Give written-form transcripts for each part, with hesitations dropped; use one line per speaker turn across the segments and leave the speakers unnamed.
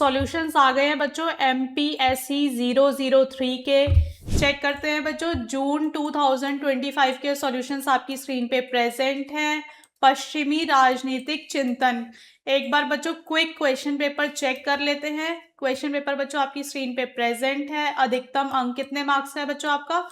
Solutions आ गए हैं बच्चों MPSC 003 के। चेक करते हैं बच्चों, जून 2025 के सॉल्यूशंस आपकी स्क्रीन पे प्रेजेंट हैं। पश्चिमी राजनीतिक चिंतन। एक बार बच्चों क्विक क्वेश्चन पेपर चेक कर लेते हैं। क्वेश्चन पेपर बच्चों आपकी स्क्रीन पे प्रेजेंट है। अधिकतम अंक कितने मार्क्स है बच्चों आपका?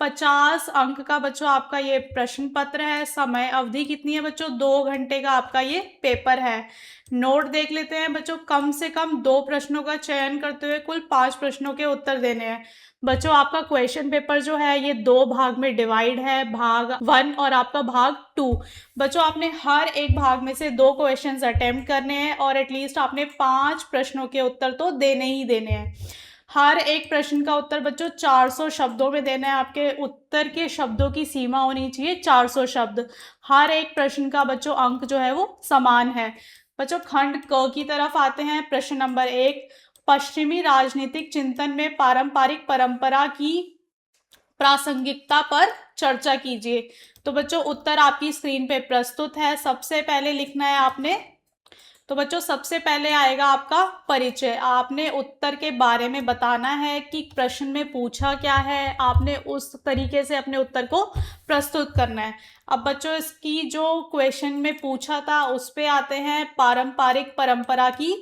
50 अंक का बच्चों आपका ये प्रश्न पत्र है। समय अवधि कितनी है बच्चों? 2 घंटे का आपका ये पेपर है। नोट देख लेते हैं बच्चों, कम से कम 2 प्रश्नों का चयन करते हुए कुल 5 प्रश्नों के उत्तर देने हैं। बच्चों आपका क्वेश्चन पेपर जो है ये 2 भाग में डिवाइड है, भाग 1 और आपका भाग 2। बच्चों आपने हर एक भाग में से 2 क्वेश्चंस अटेम्प्ट करने हैं और एटलीस्ट आपने 5 प्रश्नों के उत्तर तो देने ही देने हैं। हर एक प्रश्न का उत्तर बच्चों 400 शब्दों में देना है। आपके उत्तर के शब्दों की सीमा होनी चाहिए 400 शब्द। हर एक प्रश्न का बच्चों अंक जो है वो समान है। बच्चों खंड क की तरफ आते हैं। प्रश्न नंबर 1, पश्चिमी राजनीतिक चिंतन में पारंपरिक परंपरा की प्रासंगिकता पर चर्चा कीजिए। तो बच्चों उत्तर आपकी स्क्रीन पे प्रस्तुत है। सबसे पहले लिखना है आपने, तो बच्चों सबसे पहले आएगा आपका परिचय। आपने उत्तर के बारे में बताना है कि प्रश्न में पूछा क्या है, आपने उस तरीके से अपने उत्तर को प्रस्तुत करना है। अब बच्चों इसकी जो क्वेश्चन में पूछा था उस पे आते हैं, पारंपरिक परंपरा की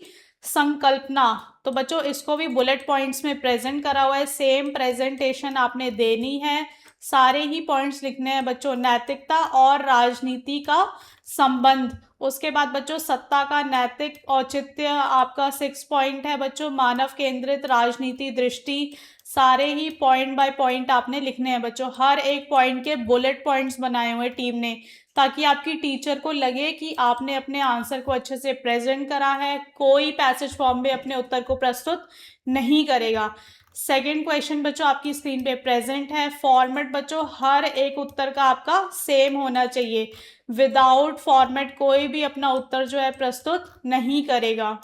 संकल्पना। तो बच्चों इसको भी बुलेट पॉइंट्स में प्रेजेंट करा हुआ है। सेम प्रेजेंटेशन आपने देनी है, सारे ही पॉइंट्स लिखने हैं बच्चों। नैतिकता और राजनीति का संबंध, उसके बाद बच्चों सत्ता का नैतिक औचित्य आपका 6 पॉइंट है बच्चों। मानव केंद्रित राजनीति दृष्टि, सारे ही पॉइंट बाय पॉइंट आपने लिखने हैं बच्चों। हर एक पॉइंट के बुलेट पॉइंट्स बनाए हुए टीम ने, ताकि आपकी टीचर को लगे कि आपने अपने आंसर को अच्छे से प्रेजेंट करा है। कोई पैसेज फॉर्म में अपने उत्तर को प्रस्तुत नहीं करेगा। सेकेंड क्वेश्चन बच्चों आपकी स्क्रीन पे प्रेजेंट है। फॉर्मेट बच्चों हर एक उत्तर का आपका सेम होना चाहिए। विदाउट फॉर्मेट कोई भी अपना उत्तर जो है प्रस्तुत नहीं करेगा।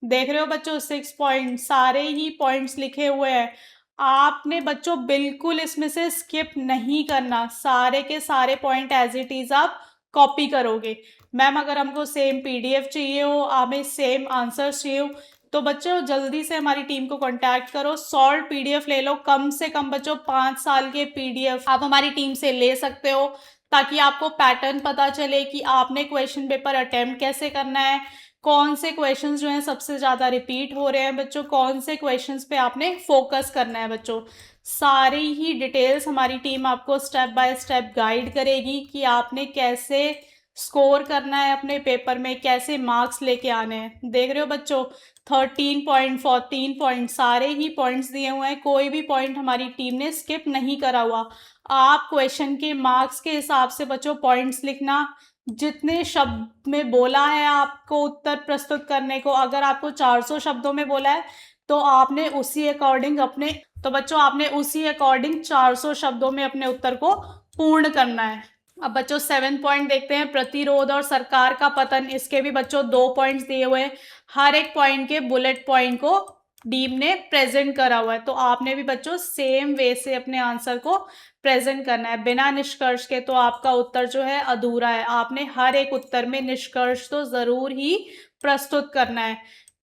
देख रहे हो बच्चों 6 पॉइंट, सारे ही पॉइंट्स लिखे हुए हैं। आपने बच्चों बिल्कुल इसमें से स्किप नहीं करना, सारे के सारे पॉइंट एज इट इज आप कॉपी करोगे। मैम अगर हमको सेम PDF चाहिए हो, हमें सेम आंसर्स चाहिए हो, तो बच्चों जल्दी से हमारी टीम को कांटेक्ट करो। सॉल्व PDF ले लो। कम से कम बच्चों 5 साल के PDF आप हमारी टीम से ले सकते हो, ताकि आपको पैटर्न पता चले कि आपने क्वेश्चन पेपर अटेम्प्ट कैसे करना है, कौन से क्वेश्चंस जो हैं सबसे ज़्यादा रिपीट हो रहे हैं बच्चों, कौन से क्वेश्चंस पे आपने फोकस करना है बच्चों। सारी ही डिटेल्स हमारी टीम आपको स्टेप बाय स्टेप गाइड करेगी कि आपने कैसे स्कोर करना है अपने पेपर में, कैसे मार्क्स लेके आने हैं। देख रहे हो बच्चों 13 पॉइंट 14 पॉइंट सारे ही पॉइंट्स दिए हुए हैं। कोई भी पॉइंट हमारी टीम ने स्किप नहीं करा हुआ। आप क्वेश्चन के मार्क्स के हिसाब से बच्चों पॉइंट्स लिखना। जितने शब्द में बोला है आपको उत्तर प्रस्तुत करने को, अगर आपको 400 शब्दों में बोला है तो आपने उसी अकॉर्डिंग आपने उसी अकॉर्डिंग 400 शब्दों में अपने उत्तर को पूर्ण करना है। अब बच्चों 7 पॉइंट देखते हैं। प्रतिरोध और सरकार का पतन, इसके भी बच्चों 2 पॉइंट्स दिए हुए हैं। हर एक पॉइंट के बुलेट पॉइंट को टीम ने प्रेजेंट करा हुआ है, तो आपने भी बच्चों सेम वे से अपने आंसर को प्रेजेंट करना है। बिना निष्कर्ष के तो आपका उत्तर जो है अधूरा है। आपने हर एक उत्तर में निष्कर्ष तो जरूर ही प्रस्तुत करना है।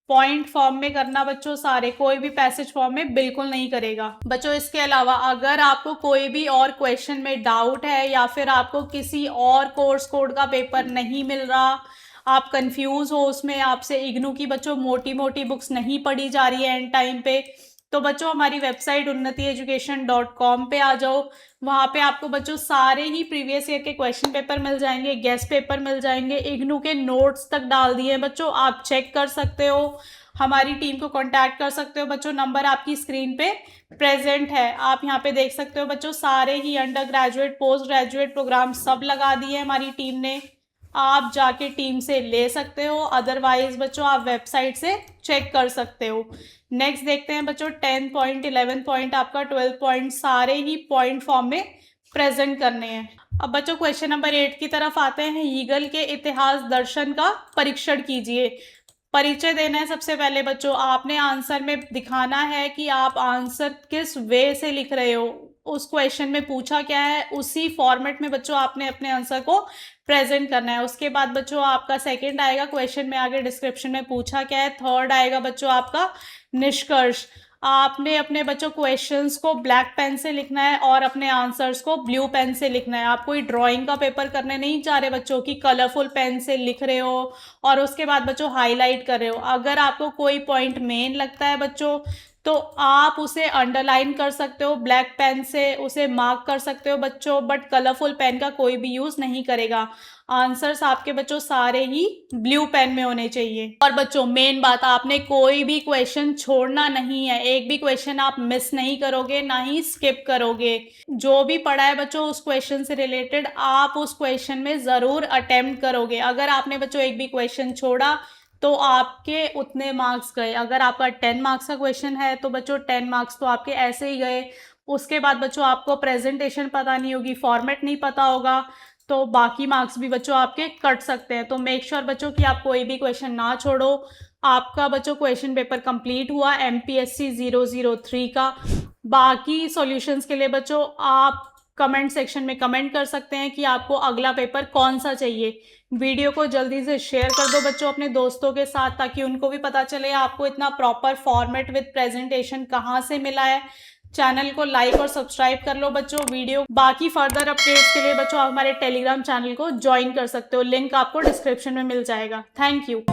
पॉइंट फॉर्म में करना बच्चों सारे, कोई भी पैसेज फॉर्म में बिल्कुल नहीं करेगा बच्चों। इसके अलावा अगर आपको कोई भी और क्वेश्चन में डाउट है, या फिर आपको किसी और कोर्स कोड का पेपर नहीं मिल रहा, आप कंफ्यूज हो उसमें, आपसे इग्नू की बच्चों मोटी मोटी बुक्स नहीं पढ़ी जा रही है एंड टाइम पे, तो बच्चों हमारी वेबसाइट unnatieducation.com पे आ जाओ। वहाँ पे आपको बच्चों सारे ही प्रीवियस ईयर के क्वेश्चन पेपर मिल जाएंगे, गेस्ट पेपर मिल जाएंगे, इग्नू के नोट्स तक डाल दिए हैं बच्चों, आप चेक कर सकते हो। हमारी टीम को कांटेक्ट कर सकते हो बच्चों। नंबर आपकी स्क्रीन पे प्रेजेंट है, आप यहाँ पे देख सकते हो बच्चों। सारे ही undergraduate postgraduate programme सब लगा दिए हमारी टीम ने। आप जाके टीम से ले सकते हो, अदरवाइज बच्चों आप वेबसाइट से चेक कर सकते हो। नेक्स्ट देखते हैं बच्चों 10 पॉइंट 11 पॉइंट आपका 12 पॉइंट सारे ही पॉइंट फॉर्म में प्रेजेंट करने हैं। अब बच्चों क्वेश्चन नंबर 8 की तरफ आते हैं। हीगल के इतिहास दर्शन का परीक्षण कीजिए। परिचय देना है सबसे पहले बच्चों। आपने आंसर में दिखाना है कि आप आंसर किस वे से लिख रहे हो, उस क्वेश्चन में पूछा क्या है, उसी फॉर्मेट में बच्चों आपने अपने आंसर को प्रेजेंट करना है। उसके बाद बच्चों आपका सेकंड आएगा क्वेश्चन में आगे डिस्क्रिप्शन में पूछा क्या है। थर्ड आएगा बच्चों आपका निष्कर्ष। आपने अपने बच्चों क्वेश्चंस को ब्लैक पेन से लिखना है और अपने आंसर्स को ब्लू पेन से लिखना है। आप कोई ड्राइंग का पेपर करने नहीं चाह रहे बच्चों की कलरफुल पेन से लिख रहे हो और उसके बाद बच्चों हाईलाइट कर रहे हो। अगर आपको कोई पॉइंट मेन लगता है बच्चों तो आप उसे अंडरलाइन कर सकते हो, ब्लैक पेन से उसे मार्क कर सकते हो बच्चों, बट कलरफुल पेन का कोई भी यूज नहीं करेगा। आंसर्स आपके बच्चों सारे ही ब्लू पेन में होने चाहिए। और बच्चों मेन बात, आपने कोई भी क्वेश्चन छोड़ना नहीं है, एक भी क्वेश्चन आप मिस नहीं करोगे, ना ही स्किप करोगे। जो भी पढ़ा है बच्चों उस क्वेश्चन से रिलेटेड आप उस क्वेश्चन में जरूर अटेम्प्ट करोगे। अगर आपने बच्चों एक भी क्वेश्चन छोड़ा तो आपके उतने मार्क्स गए। अगर आपका 10 मार्क्स का क्वेश्चन है तो बच्चों 10 मार्क्स तो आपके ऐसे ही गए। उसके बाद बच्चों आपको प्रेजेंटेशन पता नहीं होगी, फॉर्मेट नहीं पता होगा, तो बाकी मार्क्स भी बच्चों आपके कट सकते हैं। तो मेक श्योर बच्चों कि आप कोई भी क्वेश्चन ना छोड़ो। आपका बच्चों क्वेश्चन पेपर कंप्लीट हुआ MPSC 003 का। बाकी सॉल्यूशंस के लिए बच्चों आप कमेंट सेक्शन में कमेंट कर सकते हैं कि आपको अगला पेपर कौन सा चाहिए। वीडियो को जल्दी से शेयर कर दो बच्चों अपने दोस्तों के साथ, ताकि उनको भी पता चले आपको इतना प्रॉपर फॉर्मेट विद प्रेजेंटेशन कहाँ से मिला है। चैनल को लाइक और सब्सक्राइब कर लो बच्चों। वीडियो बाकी फर्दर अपडेट्स के लिए बच्चों आप हमारे टेलीग्राम चैनल को ज्वाइन कर सकते हो, लिंक आपको डिस्क्रिप्शन में मिल जाएगा। Thank you.